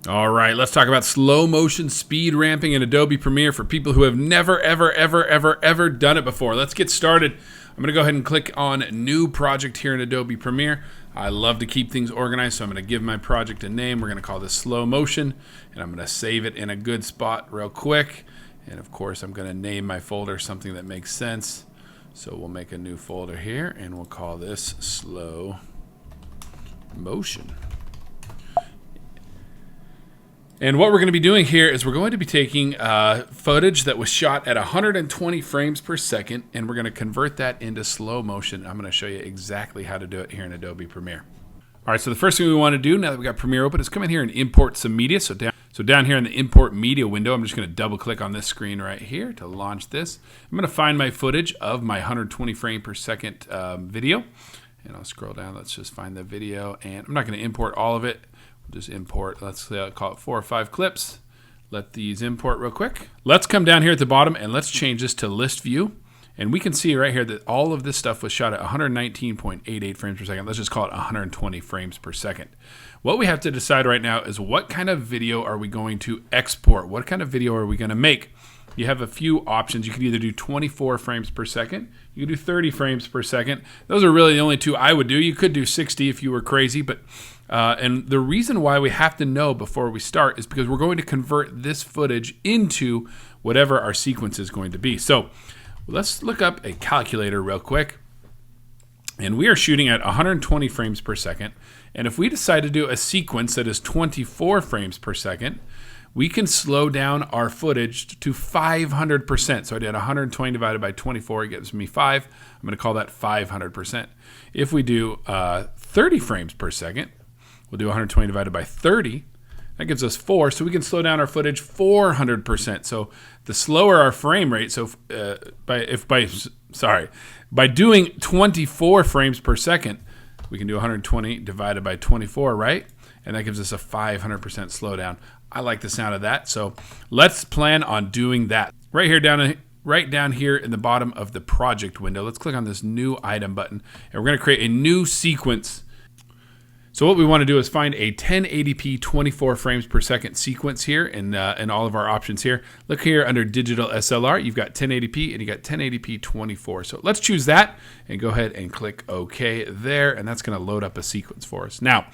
All right, let's talk about slow motion speed ramping in Adobe Premiere for people who have never, ever done it before. Let's get started. I'm gonna go ahead and click on New Project here in Adobe Premiere. I love to keep things organized, so I'm gonna give my project a name. We're gonna call this slow motion, and I'm gonna save it in a good spot real quick. And of course, I'm gonna name my folder something that makes sense. So we'll make a new folder here, and we'll call this slow motion. And what we're going to be doing here is we're going to be taking footage that was shot at 120 frames per second, and we're going to convert that into slow motion. I'm going to show you exactly how to do it here in Adobe Premiere. All right, so the first thing we want to do now that we got Premiere open is come in here and import some media. So down here in the import media window, I'm just going to double click on this screen right here to launch this. I'm going to find my footage of my 120 frame per second video, and I'll scroll down. Let's just find the video, and I'm not going to import all of it. Just import, let's call it 4 or 5 clips. Let these import real quick. Let's come down here at the bottom and let's change this to list view. And we can see right here that all of this stuff was shot at 119.88 frames per second. Let's just call it 120 frames per second. What we have to decide right now is what kind of video are we going to export? What kind of video are we going to make? You have a few options. You can either do 24 frames per second. You can do 30 frames per second. Those are really the only two I would do. You could do 60 if you were crazy, but and the reason why we have to know before we start is because we're going to convert this footage into whatever our sequence is going to be. So let's look up a calculator real quick. And we are shooting at 120 frames per second. And if we decide to do a sequence that is 24 frames per second, we can slow down our footage to 500%. So I did 120 divided by 24, it gives me 5. I'm going to call that 500%. If we do 30 frames per second, we'll do 120 divided by 30. That gives us 4, so we can slow down our footage 400%. So the slower our frame rate, so by doing 24 frames per second, we can do 120 divided by 24, right? And that gives us a 500% slowdown. I like the sound of that, so let's plan on doing that. Right down here in the bottom of the project window, let's click on this new item button, and we're going to create a new sequence. So what we want to do is find a 1080p 24 frames per second sequence here in all of our options here. Look here under digital SLR, you've got 1080p and you got 1080p 24. So let's choose that and go ahead and click OK there, and that's going to load up a sequence for us. Now,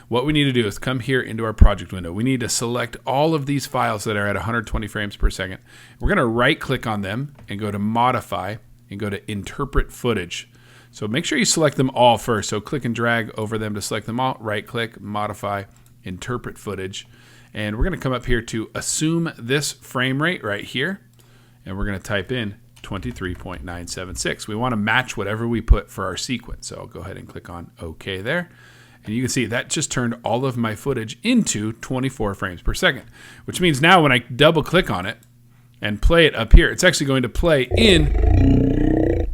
what we need to do is come here into our project window. We need to select all of these files that are at 120 frames per second. We're going to right click on them and go to Modify and go to Interpret Footage. So make sure you select them all first. So click and drag over them to select them all. Right click, Modify, Interpret Footage. And we're going to come up here to assume this frame rate right here. And we're going to type in 23.976. We want to match whatever we put for our sequence. So I'll go ahead and click on OK there. And you can see that just turned all of my footage into 24 frames per second, which means now when I double click on it and play it up here, it's actually going to play in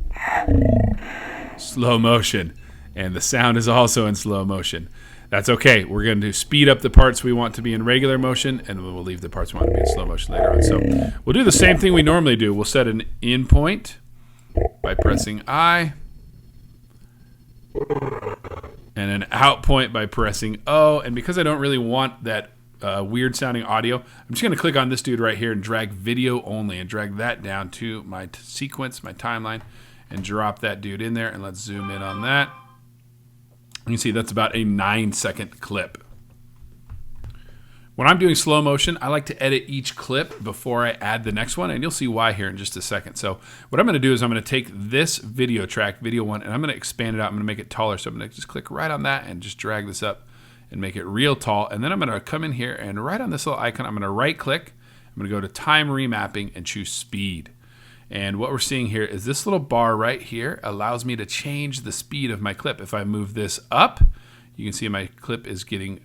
slow motion, and the sound is also in slow motion. That's okay. We're going to speed up the parts we want to be in regular motion, and we'll leave the parts we want to be in slow motion later on. So we'll do the same thing we normally do. We'll set an in point by pressing I, and an out point by pressing O. And because I don't really want that weird sounding audio, I'm just going to click on this dude right here and drag video only and drag that down to my sequence, my timeline, and drop that dude in there. And let's zoom in on that. You can see that's about a 9-second clip. When I'm doing slow motion, I like to edit each clip before I add the next one, and you'll see why here in just a second. So what I'm going to do is I'm going to take this video track, video 1, and I'm going to expand it out. I'm going to make it taller. So I'm going to just click right on that and just drag this up and make it real tall. And then I'm going to come in here and right on this little icon, I'm going to right click. I'm going to go to time remapping and choose speed. And what we're seeing here is this little bar right here allows me to change the speed of my clip. If I move this up, you can see my clip is getting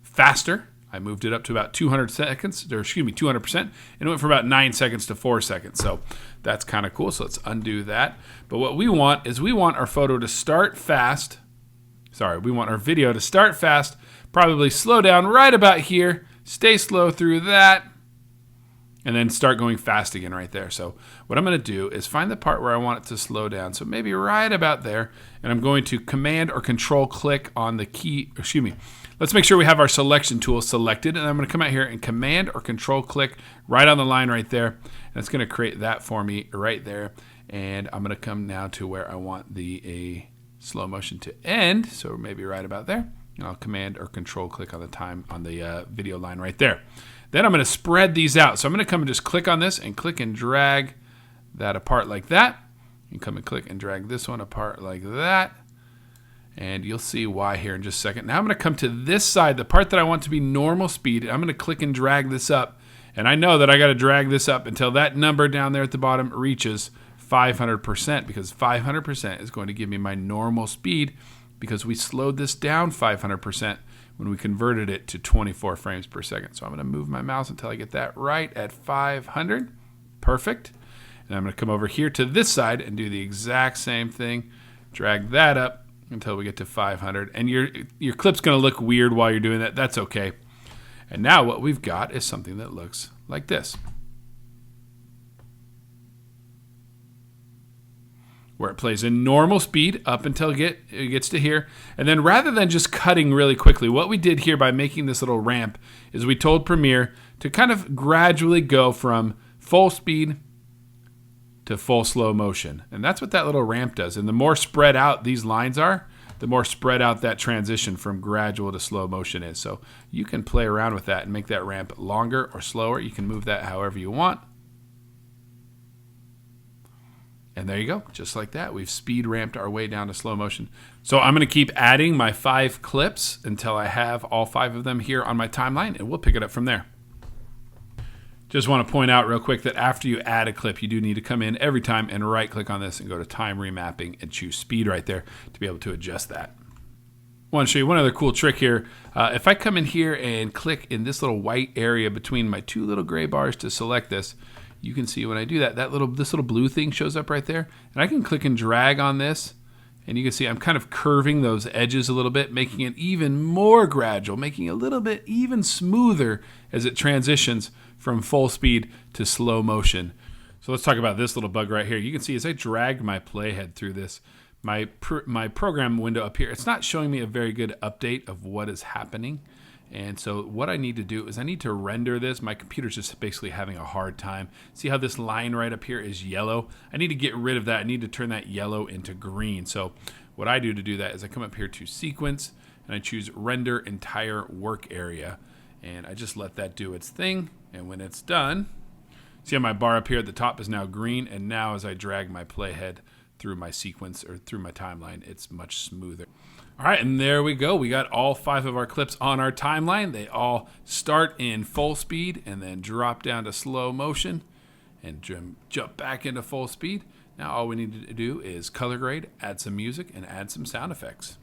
faster. I moved it up to about 200%, and it went from about 9 seconds to 4 seconds. So that's kind of cool. So let's undo that. But what we want is we want our photo to start fast. We want our video to start fast, probably slow down right about here, stay slow through that, and then start going fast again right there. So what I'm going to do is find the part where I want it to slow down. So maybe right about there, and I'm going to Command or Control click on the key, Let's make sure we have our selection tool selected, and I'm going to come out here and Command or Control click right on the line right there, and it's going to create that for me right there. And I'm going to come now to where I want the slow motion to end, so maybe right about there. And I'll Command or Control click on the time on the video line right there. Then I'm going to spread these out. So I'm going to come and just click on this and click and drag that apart like that. You come and click and drag this one apart like that. And you'll see why here in just a second. Now I'm going to come to this side, the part that I want to be normal speed. I'm going to click and drag this up. And I know that I got to drag this up until that number down there at the bottom reaches 500%, because 500% is going to give me my normal speed, because we slowed this down 500% when we converted it to 24 frames per second. So I'm going to move my mouse until I get that right at 500. Perfect. And I'm going to come over here to this side and do the exact same thing. Drag that up until we get to 500. And your clip's going to look weird while you're doing that. That's okay. And now what we've got is something that looks like this, where it plays in normal speed up until it gets to here. And then rather than just cutting really quickly, what we did here by making this little ramp is we told Premiere to kind of gradually go from full speed to full slow motion. And that's what that little ramp does. And the more spread out these lines are, the more spread out that transition from gradual to slow motion is. So you can play around with that and make that ramp longer or slower. You can move that however you want. And there you go, just like that. We've speed ramped our way down to slow motion. So I'm going to keep adding my 5 clips until I have all 5 of them here on my timeline, and we'll pick it up from there. Just want to point out real quick that after you add a clip, you do need to come in every time and right-click on this and go to Time Remapping and choose Speed right there to be able to adjust that. I want to show you one other cool trick here. If I come in here and click in this little white area between my 2 little gray bars to select this, you can see when I do that, this little blue thing shows up right there. And I can click and drag on this, and you can see I'm kind of curving those edges a little bit, making it even more gradual, making it a little bit even smoother as it transitions from full speed to slow motion. So let's talk about this little bug right here. You can see as I drag my playhead through this, my program window up here, it's not showing me a very good update of what is happening. And so what I need to do is I need to render this. My computer's just basically having a hard time. See how this line right up here is yellow? I need to get rid of that. I need to turn that yellow into green. So what I do to do that is I come up here to Sequence, and I choose Render Entire Work Area. And I just let that do its thing. And when it's done, see how my bar up here at the top is now green. And now as I drag my playhead through my sequence or through my timeline, it's much smoother. All right, and there we go. We got all 5 of our clips on our timeline. They all start in full speed and then drop down to slow motion and jump back into full speed. Now all we need to do is color grade, add some music, and add some sound effects.